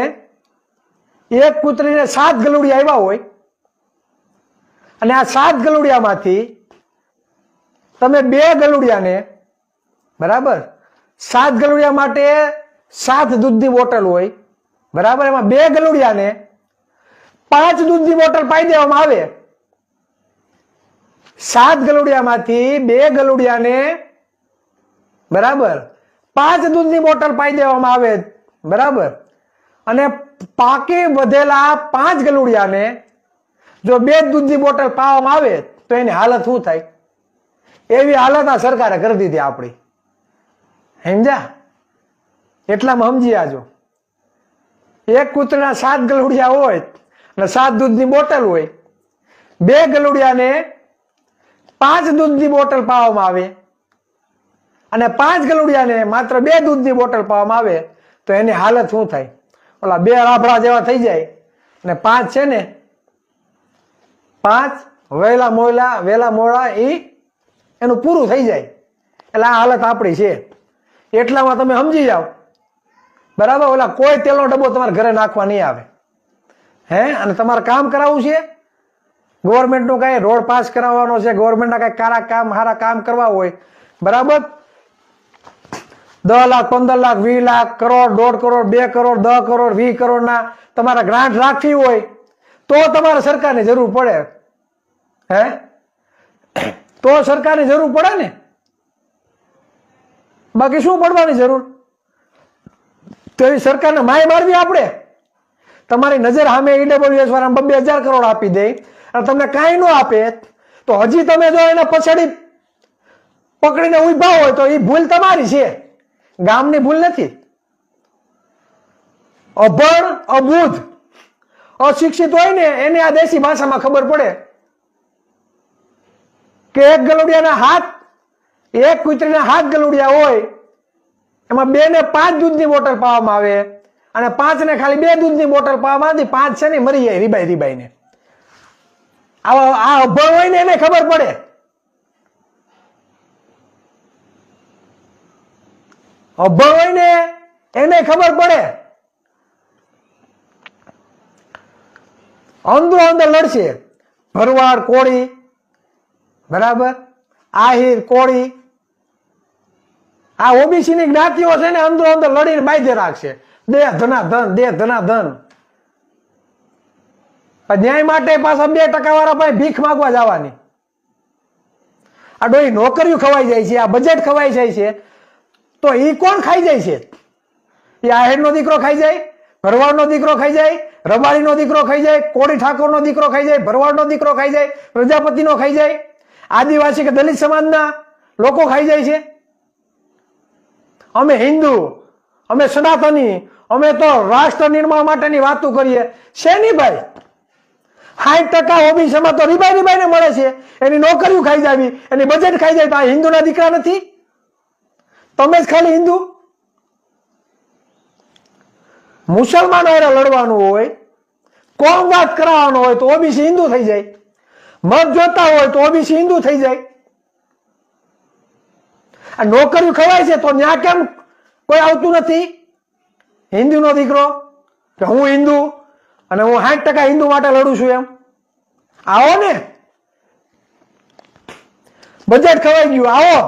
7 ગલુડિયા આવ્યા હોય અને આ 7 ગલુડિયામાંથી તમે 2 ગલુડિયાને, બરાબર, 7 ગલુડિયા માટે 7 દૂધની બોટલ હોય, બરાબર, એમાં 2 ગલુડિયાને 5 દૂધની બોટલ પાઈ દેવામાં આવે. 7 ગલુડિયામાંથી 2 ગલુડિયાને, બરાબર, 5 દૂધની બોટલ પાઈ દેવામાં આવે, બરાબર, અને પાકે વધેલા 5 ગલુડિયાને જો 2 દૂધની બોટલ પાવામાં આવે તો એની હાલત શું થાય? એવી હાલત આ સરકારે કરી દીધી આપણી. સમજ્યા? એટલામાં સમજી આજો. એક કૂતરના 7 ગલુડિયા હોય અને 7 દૂધની બોટલ હોય, 2 ગલુડિયાને 5 દૂધની બોટલ પાવામાં આવે અને 5 ગલુડિયાને માત્ર 2 દૂધની બોટલ પાવામાં આવે તો એની હાલત શું થાય? ઓલા 2 રાફડા જેવા થઈ જાય અને 5 છે ને, 5 વેલા મોડા એનું પૂરું થઈ જાય. એટલે આ હાલત આપણી છે. એટલામાં તમે સમજી જાઓ, બરાબર. ઓલા કોઈ તેલનો ડબ્બો તમારે ઘરે નાખવા નહીં આવે. અને તમારે કામ કરાવવું છે, ગવર્મેન્ટનું કઈ રોડ પાસ કરાવવાનો છે, ગવર્મેન્ટના કઈ સારા કામ કરવા હોય, બરાબર, 10 લાખ 15 લાખ 20 લાખ કરોડ 1.5 કરોડ 2 કરોડ 10 કરોડ 20 કરોડના તમારા ગ્રાન્ટ રાખવી હોય તો તમારે સરકારની જરૂર પડે. તો સરકારની જરૂર પડે ને. બાકી શું પડવાની જરૂર? તો એ સરકારને માય મારવી આપણે. તમારી નજર સામે ઈડબ્લ્યુએસ વાળા 2,000 કરોડ આપી દે અને તમને કાંઈ ન આપે તો હજી તમે જો એને પછાડી પકડીને ઉભા હોય તો એ ભૂલ તમારી છે, ગામની ભૂલ નથી. અભણ, અબૂધ, અશિક્ષિત હોય ને એને આ દેશી ભાષામાં ખબર પડે કે એક કૂતરીના 7 ગલુડિયા હોય, એમાં 2 ને 5 દૂધની બોટલ પાવામાં આવે અને 5 ને ખાલી 2 દૂધની બોટલ પાવામાં આવી, 5 છે ને મરી જાય રીબાઈને. આ અભણ હોય ને એને ખબર પડે. અભણ હોય ને એને ખબર પડે. અંદર લડશે ભરવાડ, કોળી, બરાબર, આહિર, કોળી, આ ઓબીસી ની જ્ઞાતિઓ છે ને અંદર લડીને બાંધે રાખશે. દેહ ધના ધન. ન્યાય માટે પાછા 2% વાળા પાસે ભીખ માંગવા જવાની. આ ડોઈ નોકરીઓ ખવાઈ જાય છે, આ બજેટ ખવાઈ જાય છે, તો એ કોણ ખાઈ જાય છે? એ આહિરનો દીકરો ખાઈ જાય, ભરવાડનો દીકરો ખાઈ જાય, રબારીનો દીકરો ખાઈ જાય, કોળી ઠાકોરનો દીકરો ખાઈ જાય, ભરવાડનો દીકરો ખાઈ જાય, પ્રજાપતિનો ખાઈ જાય, આદિવાસી કે દલિત સમાજના લોકો ખાઈ જાય છે. અમે હિન્દુ, અમે સનાતની, અમે તો રાષ્ટ્ર નિર્માણ માટેની વાતો કરીએ. શેની ભાઈ? 60% ઓબીસીમાં તો રીબાઈને મળે છે. એની નોકરીઓ ખાઈ જાવી, એની બજેટ ખાઈ જાય. તો આ હિન્દુના દીકરા નથી? તમે જ ખાલી હિન્દુ? મુસલમાનો હારે લડવાનું હોય, કોમવાદ કરાવવાનો હોય તો ઓબીસી હિન્દુ થઈ જાય, મત જોતા હોય તો ઓબીસી હિન્દુ થઈ જાય. આ નોકરીઓ ખવાય છે તો ત્યાં કેમ કોઈ આવતું નથી? હિન્દુનો દીકરો કે હું હિન્દુ અને હું 60% હિન્દુ માટે લડું છું એમ આવો ને. બજેટ ખવાઈ ગયું, આવો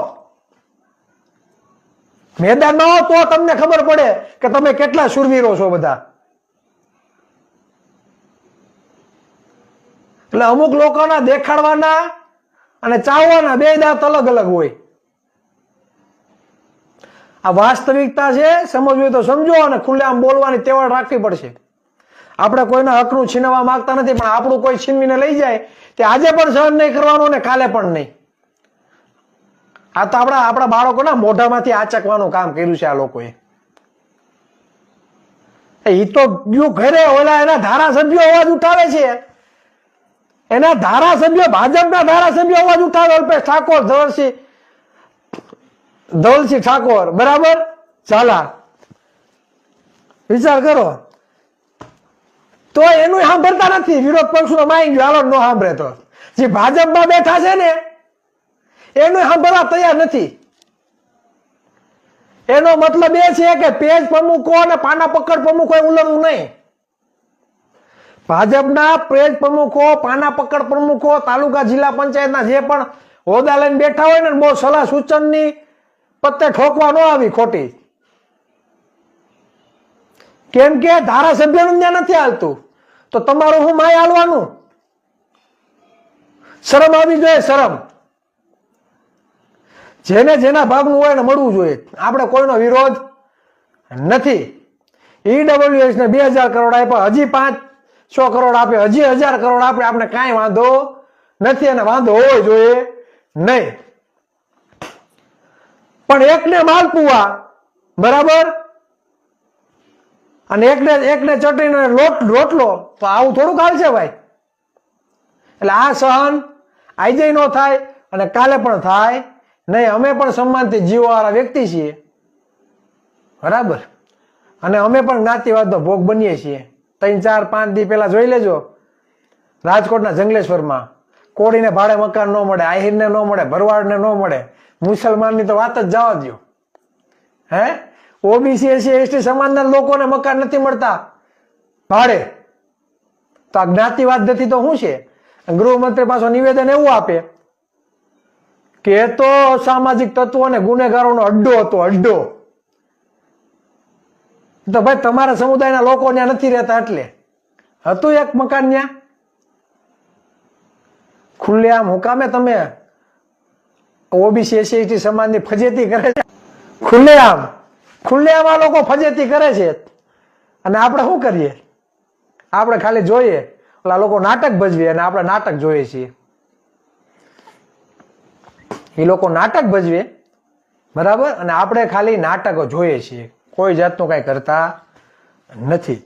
મેદાનમાં આવો તો તમને ખબર પડે કે તમે કેટલા શૂરવીરો છો બધા. એટલે અમુક લોકોના દેખાડવાના અને ચાવવાના બે દાંત અલગ અલગ હોય. આ વાસ્તવિકતા છે, સમજવું હોય તો સમજો અને ખુલ્લેઆમ બોલવાની ટેવ રાખવી પડશે. આપણે કોઈના હકનું છીનવા માંગતા નથી, પણ આપણું કોઈ છીનવીને લઈ જાય તે આજે પણ સહન નહીં કરવાનું ને કાલે પણ નહીં. આ તો આપણા બાળકોના મોઢામાંથી આચકવાનું કામ કર્યું છે આ લોકોએ. એ તો ગયું ઘરે ઓલા એના ધારાસભ્યો અવાજ ઉઠાવે છે, એના ધારાસભ્યો ભાજપના ધારાસભ્યો અવાજ ઉઠાવે, અલ્પેશ ઠાકોર, ધવલસિંહ ઠાકોર, બરાબર ચાલા વિચાર કરો. તો એનું સાંભળતા નથી, વિરોધ પક્ષનો માઈ ગયો હાલો ન સાંભળે તો. જે ભાજપમાં બેઠા છે ને એનું સાંભળવા તૈયાર નથી. એનો મતલબ એ છે કે પેજ પ્રમુખો અને પાના પકડ પ્રમુખો ઉલ્લંઘન નહીં. ભાજપના પેજ પ્રમુખો, પાના પકડ પ્રમુખો, તાલુકા જિલ્લા પંચાયતના જે પણ હોદ્દા લઈને બેઠા હોય ને, બહુ સલાહ સૂચનની પત્તે ઠોકવા ન આવી ખોટી. કેમ કે ધારાસભ્યનું ત્યાં નથી હાલતું તો તમારું હું માય હાલવાનું? શરમ આવી જોઈએ, શરમ. જેને જેના ભાગનું હોય ને મળવું જોઈએ. આપણે કોઈનો વિરોધ નથી. ઈડબ્લ્યુએસ ને 2000 કરોડ આપ્યા, હજી 500 કરોડ આપે, હજી 1000 કરોડ આપે, આપણે કાંઈ વાંધો નથી અને વાંધો હોવો જોઈએ નહીં. પણ એકને માલપુઆ બરાબર અને એકને ચટણીનો રોટલો તો આવું થોડુંક હાલશે ભાઈ. એટલે આ સહન આજે ન થાય અને કાલે પણ થાય નહીં. અમે પણ સન્માનથી જીવવાવાળા વ્યક્તિ છીએ, બરાબર, અને અમે પણ જ્ઞાતિવાદનો ભોગ બનીએ છીએ. 3, 4, 5 દી પહેલા જોઈ લેજો, રાજકોટના જંગલેશ્વરમાં કોળીને ભાડે મકાન ન મળે, આહિરને ન મળે, ભરવાડને ન મળે, મુસલમાનની તો વાત જ જવા દો. હે ઓબીસી એસસી એસટી સમાજના લોકોને મકાન નથી મળતા ભાડે, તો આ જ્ઞાતિવાદ નથી તો શું છે? ગૃહમંત્રી પાછો નિવેદન એવું આપે કે એ તો સામાજિક તત્વો અને ગુનેગારોનો અડ્ડો હતો, અડ્ડો. તો ભાઈ તમારા સમુદાયના લોકો ત્યાં નથી રહેતા એટલે હતું એક મકાન ત્યાં. ખુલ્લેઆમ હુકામે તમે ઓબીસી એસસી એસટી સમાજની ફજેતી કરે છે? ખુલ્લેઆમ આ લોકો ફજેતી કરે છે અને આપણે શું કરીએ? આપણે ખાલી જોઈએ ઓલા લોકો નાટક ભજવીએ અને આપણે નાટક જોઈએ છીએ. એ લોકો નાટક ભજવે બરાબર અને આપણે ખાલી નાટકો જોઈએ છીએ, કોઈ જાતનું કઈ કરતા નથી.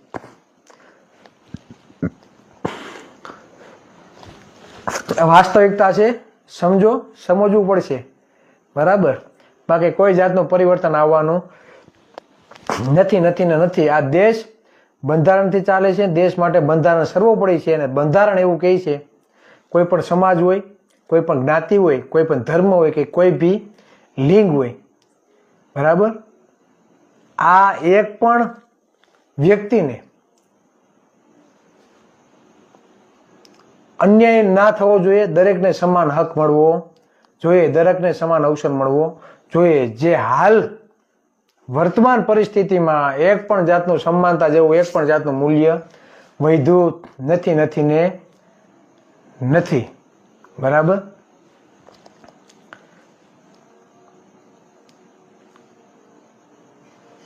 વાસ્તવિકતા છે, સમજો, સમજવું પડશે, બરાબર. બાકી કોઈ જાતનું પરિવર્તન આવવાનું નથી. આ દેશ બંધારણથી ચાલે છે, દેશ માટે બંધારણ સર્વોપરી છે અને બંધારણ એવું કહે છે કોઈ પણ સમાજ હોય, કોઈ પણ જ્ઞાતિ હોય, કોઈ પણ ધર્મ હોય કે કોઈ બી લિંગ હોય, બરાબર, આ એક પણ વ્યક્તિને અન્યાય ના થવો જોઈએ. દરેકને સમાન હક મળવો જોઈએ, દરેકને સમાન અવસર મળવો જોઈએ. જે હાલ વર્તમાન પરિસ્થિતિમાં એક પણ જાતનું સમાનતા જેવું એક પણ જાતનું મૂલ્ય વધ્યું નથી, બરાબર.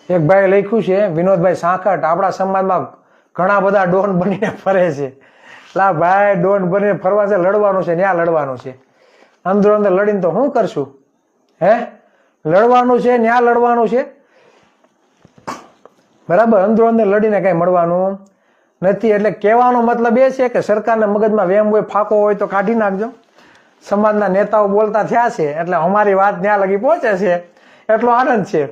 એક ભાઈ લખ્યું છે, વિનોદભાઈ સાંકટ, આપણા સમાજમાં ઘણા બધા ડોન બનીને ફરે છે. લા ભાઈ, ડોન બનીને ફરવા છે, લડવાનું છે, ન્યા લડવાનું છે. અંદર લડીને તો શું કરશું? હે, લડવાનું છે, ન્યા લડવાનું છે, બરાબર. અંદર લડીને કઈ મળવાનું નથી. એટલે કહેવાનો મતલબ એ છે કે સરકારના મગજમાં વેમ હોય, ફાંકો હોય તો કાઢી નાખજો. સમાજના નેતાઓ બોલતા થયા છે એટલે અમારી વાત ત્યાં લગી પહોંચે છે, એટલો આનંદ છે.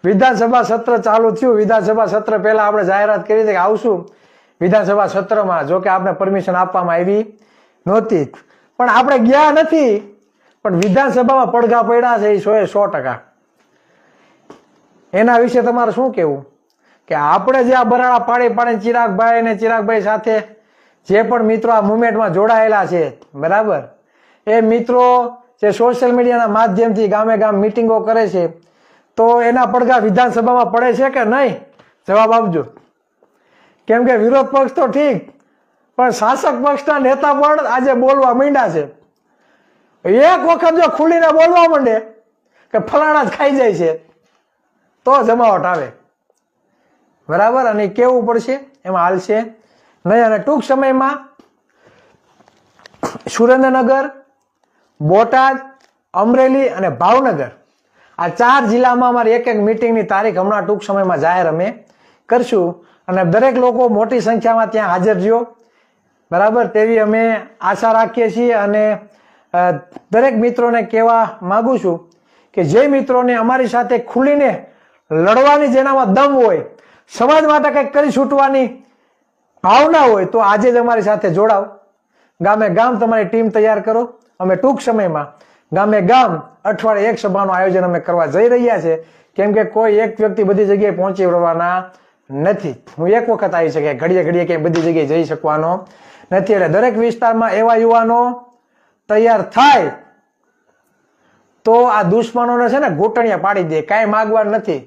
વિધાનસભા સત્ર ચાલુ થયું. વિધાનસભા સત્ર પહેલા આપણે જાહેરાત કરી હતી કે આવશું વિધાનસભા સત્રમાં. જો કે આપણે પરમિશન આપવામાં આવી નહોતી, પણ આપણે ગયા નથી. પણ વિધાનસભામાં પડઘા પડ્યા છે એ 100%. એના વિશે તમારે શું કેવું? કે આપણે જે આ બરાડા પાડી ચિરાગભાઈ અને ચિરાગભાઈ સાથે જે પણ મિત્રો આ મુવમેન્ટમાં જોડાયેલા છે, બરાબર, એ મિત્રો જે સોશિયલ મીડિયાના માધ્યમથી ગામે ગામ મિટિંગો કરે છે, તો એના પડઘા વિધાનસભામાં પડે છે કે નહીં? જવાબ આપજો. કેમ કે વિરોધ પક્ષ તો ઠીક, પણ શાસક પક્ષના નેતા પણ આજે બોલવા માંડ્યા છે. એક વખત જો ખુલીને બોલવા માંડે કે ફલાણા જ ખાઈ જાય છે, તો જમાવટ આવે, બરાબર. અને કેવું પડશે, એમાં હાલશે નહીં. અને ટૂંક સમયમાં સુરેન્દ્રનગર, બોટાદ, અમરેલી અને ભાવનગર આ 4 જિલ્લામાં અમારી એક મીટિંગની તારીખ હમણાં ટૂંક સમયમાં જાહેર અમે કરશું. અને દરેક લોકો મોટી સંખ્યામાં ત્યાં હાજર રહ્યો, બરાબર, તેવી અમે આશા રાખીએ છીએ. અને દરેક મિત્રોને કહેવા માંગુ છું કે જે મિત્રોને અમારી સાથે ખુલીને લડવાની જેનામાં દમ હોય, સમાજ માટે કંઈક કરી છૂટવાની ભાવના હોય, તો આજે જ અમારી સાથે જોડાવ. ગામે ગામ તમારી ટીમ તૈયાર કરો. અમે ટૂંક સમયમાં ગામે ગામ અઠવાડિયે એક સભાનું આયોજન અમે કરવા જઈ રહ્યા છે. કેમ કે કોઈ એક વ્યક્તિ બધી જગ્યાએ પહોંચી વળવાના નથી. હું એક વખત આવી શકે, ઘડીએ ઘડીએ ક્યાંય બધી જગ્યાએ જઈ શકવાનો નથી. એટલે દરેક વિસ્તારમાં એવા યુવાનો તૈયાર થાય તો આ દુશ્મનોને છે ને ઘૂંટણિયા પાડી દે. કાંઈ માગવા નથી,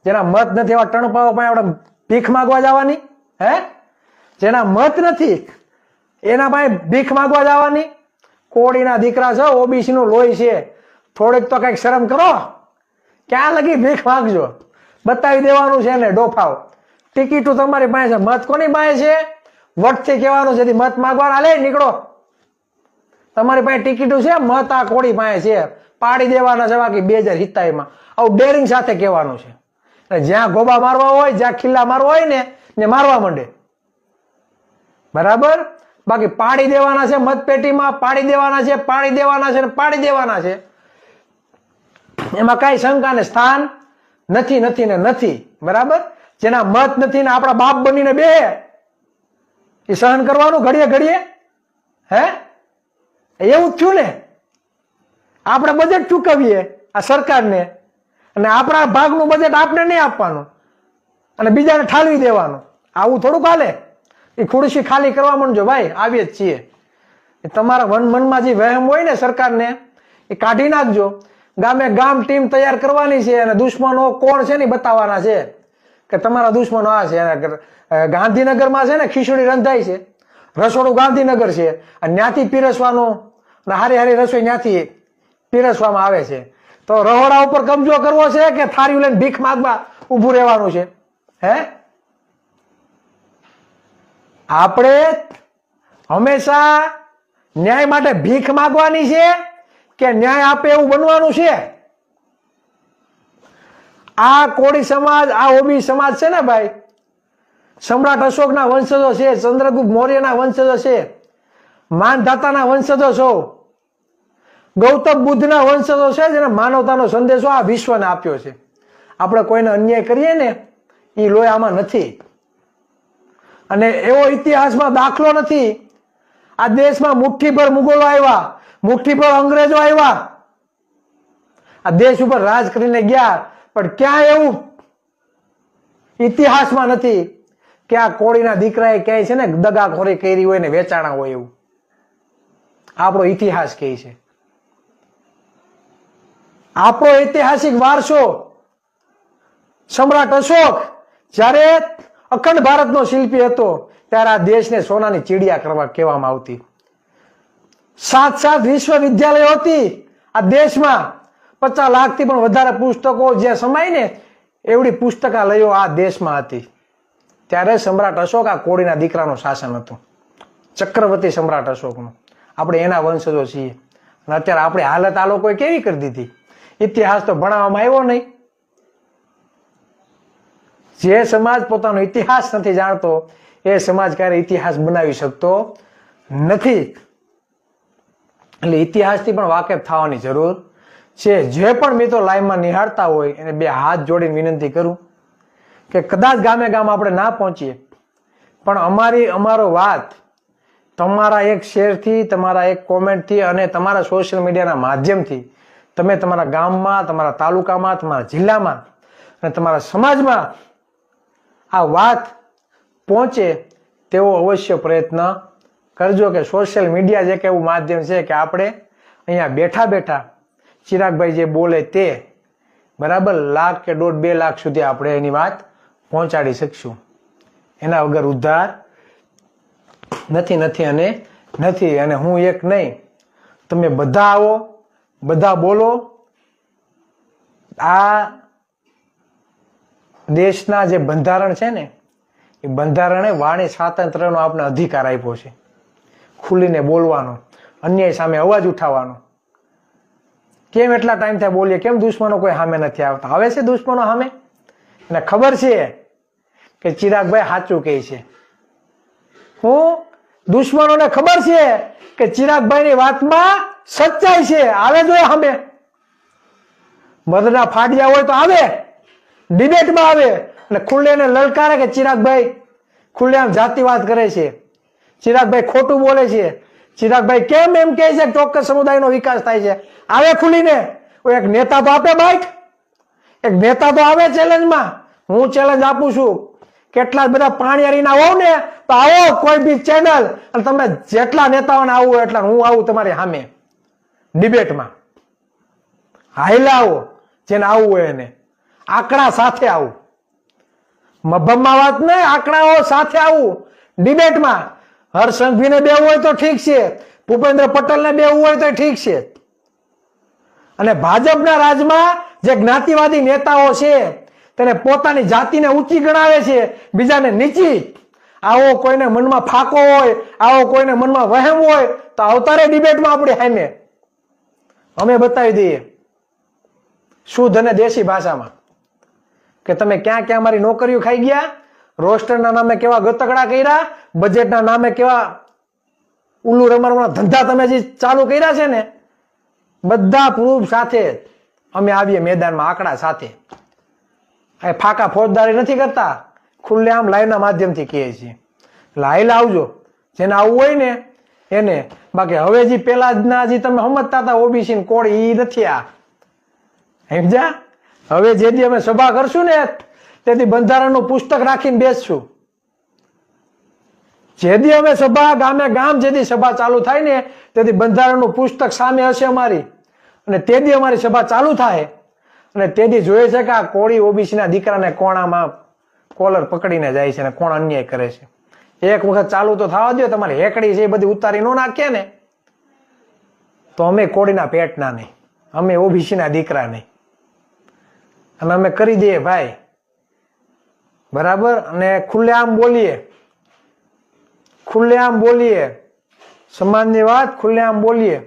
જેના મત નથી એવા ટણપાવો પણ આપણે ભીખ માગવા જવાની? હે, જેના મત નથી એના પાસે ભીખ માગવા જવાની? કોળીના દીકરા છો, ઓબીસી નું લોહી છે, થોડીક તો કઈક શરમ કરો. ક્યાં લગી ભીખ માગજો? બતાવી દેવાનું છે ને ડોફાવ. ટિકિટો તમારી પાસે છે, મત કોની પાસે છે? વટથી કહેવાનું છે મત માગવાના, લે નીકળો. તમારી પાસે ટિકિટો છે, મત આ કોળી પાસે છે, પાડી દેવાના છે. બાકી 2027માં આવું ડેરિંગ સાથે કહેવાનું છે. જ્યાં ગોબા મારવા હોય, જ્યાં ખિલ્લા મારવા હોય ને મારવા માંડે, બરાબર. બાકી પાડી દેવાના છે, મતપેટીમાં પાડી દેવાના છે, પાડી દેવાના છે, પાડી દેવાના છે. એમાં કઈ શંકાને સ્થાન નથી, નથી ને નથી, બરાબર. જેના મત નથી ને આપણા બાપ બનીને બે એ સહન કરવાનું ઘડીએ ઘડીએ? હે, એવું જ થયું ને. આપણે બજેટ ચૂકવીએ આ સરકારને, અને આપણા ભાગનું બજેટ આપણે નહીં આપવાનું અને બીજાને ઠાલવી દેવાનું. આવું થોડુંક હાલે. એ ખુરશી ખાલી કરવા માંડજો ભાઈ, આવીએ જ છીએ. તમારા મનમાં જે વહેમ હોય ને સરકારને, એ કાઢી નાખજો. ગામે ગામ ટીમ તૈયાર કરવાની છે અને દુશ્મનો કોણ છે ને બતાવવાના છે કે તમારા દુશ્મનો આ છે. ગાંધીનગરમાં છે ને ખીચડી રંધાય છે, રસોડું ગાંધીનગર છે, અને ત્યાંથી પીરસવાનું, હારી હારી રસોઈ ત્યાંથી પીરસવામાં આવે છે. તો રહોડા ઉપર કબજો કરવો છે કે થાળીઓ લઈને ભીખ માંગવા ઉભું રહેવાનું છે? હે, આપણે હંમેશા ન્યાય માટે ભીખ માંગવાની છે કે ન્યાય આપે એવું બનવાનું છે? આ કોળી સમાજ, આ ઓબી સમાજ છે ને ભાઈ, સમ્રાટ અશોકના વંશજો છે, ચંદ્રગુપ્ત મૌર્યના વંશજો છે, માનધાતાના વંશજો છો, ગૌતમ બુદ્ધના વંશજો છે, જેને માનવતાનો સંદેશો આ વિશ્વને આપ્યો છે. આપણે કોઈને અન્યાય કરીએ ને એ લોહી આમાં નથી. અને એવો ઇતિહાસમાં દાખલો નથી. આ દેશમાં મુઠ્ઠીભર મુગલો આવ્યા, મુઠ્ઠીભર અંગ્રેજો આવ્યા, આ દેશ ઉપર રાજ કરીને ગયા, પણ ક્યાં એવું ઇતિહાસમાં નથી કે આ કોળીના દીકરાએ ક્યાંય છે ને દગાખોરી કરી હોય ને વેચાણા હોય. એવું આપણો ઇતિહાસ કહે છે. આપણો ઐતિહાસિક વારસો, સમ્રાટ અશોક જ્યારે અખંડ ભારતનો શિલ્પી હતો ત્યારે આ દેશને સોનાની ચીડિયા કરવા કહેવામાં આવતી. 7 વિશ્વવિદ્યાલયો હતી આ દેશમાં, 50 લાખથી પણ વધારે પુસ્તકો જે સમાય ને એવડી પુસ્તકાલયો આ દેશમાં હતી. ત્યારે સમ્રાટ અશોક આ કોળીના દીકરાનું શાસન હતું, ચક્રવર્તી સમ્રાટ અશોકનું. આપણે એના વંશજો છીએ. અને અત્યારે આપણી હાલત આ લોકોએ કેવી કરી દીધી? ઇતિહાસ તો ભણાવવામાં આવ્યો નહીં. જે સમાજ પોતાનો ઇતિહાસ નથી જાણતો એ સમાજ ક્યારે ઇતિહાસ બનાવી શકતો નથી. એટલે ઇતિહાસથી પણ વાકેફ થવાની જરૂર છે જે પણ મિત્રો લાઈવમાં નિહાળતા હોય એને બે હાથ જોડીને વિનંતી કરું કે કદાચ ગામે ગામ આપણે ના પહોંચીએ પણ અમારો વાત તમારા એક શેરથી, તમારા એક કોમેન્ટથી અને તમારા સોશિયલ મીડિયાના માધ્યમથી તમે તમારા ગામમાં, તમારા તાલુકામાં, તમારા જિલ્લામાં અને તમારા સમાજમાં આ વાત પહોંચે તેવો અવશ્ય પ્રયત્ન કરજો કે સોશિયલ મીડિયા જે એક એવું માધ્યમ છે કે આપણે અહીંયા બેઠા બેઠા ચિરાગભાઈ જે બોલે તે બરાબર લાખ કે 1.5-2 લાખ સુધી આપણે એની વાત પહોંચાડી શકશું. એના વગર ઉદ્ધાર નથી અને હું એક નહીં, તમે બધા આવો, બધા બોલો. આ દેશના જે બંધારણ છે ને એ બંધારણે વાણી સ્વાતંત્ર્યનો આપણે અધિકાર આપ્યો છે, ખુલીને બોલવાનો, અન્યાય સામે અવાજ ઉઠાવવાનો. કેમ એટલા ટાઈમ થાય બોલીએ, કેમ દુશ્મનો કોઈ સામે નથી આવતા? આવે છે દુશ્મનો સામે, એને ખબર છે કે ચિરાગભાઈ સાચું કહે છે. હું દુશ્મનોને ખબર છે કે ચિરાગભાઈની વાતમાં સચ્ચાઈ છે. આવે જોઈએ સામે, મધના ફાડ્યા હોય તો આવે, ડિબેટમાં આવે અને ખુલ્લે એને લલકારે કે ચિરાગભાઈ ખુલ્લેઆમ જાતિવાદ કરે છે, ચિરાગભાઈ ખોટું બોલે છે, ચિરાગભાઈ કેમ એમ કહે છે કે ચોક્કસ સમુદાયનો વિકાસ થાય છે. આવે ખુલીને. એક નેતા તો આપે બાઈટ, એક નેતા તો આવે ચેલેન્જમાં. હું ચેલેન્જ આપું છું, કેટલા બધા પાણીયારીના હોવ ને તો આવો કોઈ બી ચેનલ અને તમે જેટલા નેતાઓને આવું એટલા હું આવું તમારી સામે ડિબેટમાં. હાઈલા આવો, જેને આવવું હોય એને આંકડા સાથે આવું, મભમમાં વાત નહીં, આંકડાઓ સાથે આવું ડિબેટમાં. હર્ષંઘવીને બેવું હોય તો ઠીક છે, ભૂપેન્દ્ર પટેલને બેવું હોય તો ઠીક છે. અને ભાજપના રાજમાં જે જ્ઞાતિવાદી નેતાઓ છે તેને પોતાની જાતિને ઊંચી ગણાવે છે, બીજાને નીચી. આવો કોઈને મનમાં ફાકો હોય, આવો કોઈને મનમાં વહેમ હોય તો અવતારે ડિબેટમાં આપણે સામે અમે બતાવી દઈએ શુદ્ધ અને દેશી ભાષામાં કે તમે ક્યાં ક્યાં મારી નોકરીઓ ખાઈ ગયા, રોસ્ટરના નામે કેવા ગતકડા કર્યા, બજેટના નામે કેવા ઉલ્લુ રમાડવાના ધંધા તમે જે ચાલુ કર્યા છે ને, બધા પ્રૂફ સાથે અમે આવીએ મેદાનમાં, આંકડા સાથે. ફાકા ફોજદારી નથી કરતા, ખુલ્લેઆમ લાઈવના માધ્યમથી કહીએ છીએ. લાઈલ આવજો, જેને આવવું હોય ને એને. બાકી હવે જે પેલા જે તમે સમજતા હતા ઓબીસી ને કોડ, એ નથી આ. સમજ્યા? હવે જેથી અમે સભા કરશું ને તેથી બંધારણનું પુસ્તક રાખીને બેસશું. જેથી અમે સભા ગામે ગામ જેથી સભા ચાલુ થાય ને તેથી બંધારણનું પુસ્તક સામે હશે અમારી, અને તેથી અમારી સભા ચાલુ થાય અને તેથી જોઈએ છે કે આ કોળી ઓબીસી ના દીકરાને કોણામાં કોલર પકડીને જાય છે અને કોણ અન્યાય કરે છે. એક વખત ચાલુ તો થવા દો, તમારી હેકડી છે એ બધી ઉતારી ન નાખીએ ને તો અમે કોળીના પેટના નહીં, અમે ઓબીસી ના દીકરા નહીં, અને અમે કરી દઈએ ભાઈ બરાબર. અને ખુલ્લેઆમ બોલીએ સમાજની વાત, ખુલ્લેઆમ બોલીએ.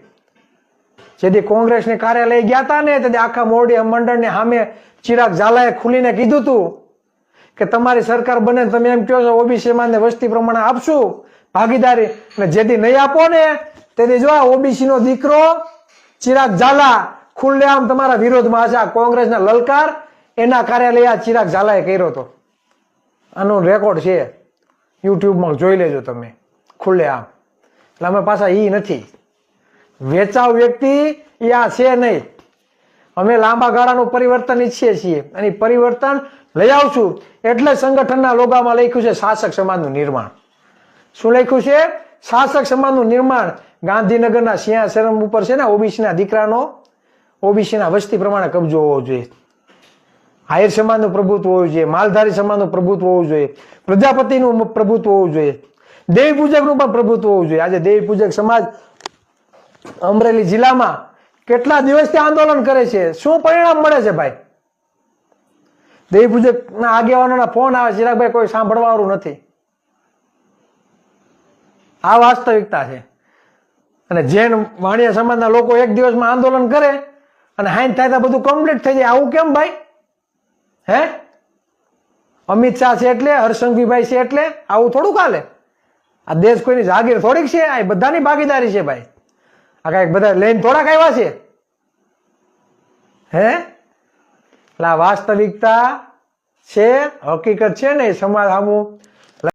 જેથી કોંગ્રેસની કાર્યાલય ગયા હતા ને તેથી આખા મોરડી મંડળની સામે ચિરાગ ઝાલાએ ખુલીને કીધું હતું કે તમારી સરકાર બને તમે એમ કહો છો ઓબીસી ને વસ્તી પ્રમાણે આપશું ભાગીદારી, અને જેથી નહીં આપો ને તેથી જો ઓબીસી નો દીકરો ચિરાગ ઝાલા ખુલ્લેઆમ તમારા વિરોધમાં હશે. આ કોંગ્રેસના લલકાર એના કાર્યાલય આ ચિરાગ ઝાલાએ કર્યો હતો. આનો રેકોર્ડ છે, યુટ્યુબમાં જોઈ લેજો તમે ખુલ્લેઆમ. એટલે અમે પાછા ઈ નથી વેચાવ વ્યક્તિ, એ આ છે નહીં. અમે લાંબા ગાળાનું પરિવર્તન ઈચ્છીએ છીએ અને પરિવર્તન લઈ આવશું. એટલે સંગઠનના લોગામાં લખ્યું છે શાસક સમાજનું નિર્માણ. શું લખ્યું છે? શાસક સમાજનું નિર્માણ. ગાંધીનગરના સિંહાસન ઉપર છે ને ઓબીસીના દીકરાનો ઓબીસીના વસ્તી પ્રમાણે કબજો હોવો જોઈએ, હાયર સમાજનું પ્રભુત્વ હોવું જોઈએ, માલધારી સમાજનું પ્રભુત્વ હોવું જોઈએ, પ્રજાપતિનું પ્રભુત્વ હોવું જોઈએ, દેવી પૂજકનું પણ પ્રભુત્વ હોવું જોઈએ. આજે દેવી પૂજક સમાજ અમરેલી જિલ્લામાં કેટલા દિવસથી આંદોલન કરે છે, શું પરિણામ મળે છે ભાઈ? દેવી પૂજકના આગેવાનોના ફોન આવે, ચિરાગભાઈ કોઈ સાંભળવા વાળું નથી. આ વાસ્તવિકતા છે. અને જૈન વાણિયા સમાજના લોકો એક દિવસમાં આંદોલન કરે અને હાઈન થાય બધું કમ્પ્લીટ થઈ જાય. આવું કેમ ભાઈ? હે, અમિત શાહ છે એટલે, હર્ષંઘવીભાઈ છે એટલે આવું થોડું ચાલે? આ દેશ કોઈની જાગીર થોડીક છે, આ બધાની ભાગીદારી છે ભાઈ. આ કઈક બધા લઈને થોડાક આવ્યા છે. હે એટલે આ વાસ્તવિકતા છે, હકીકત છે ને, સમાજ સામું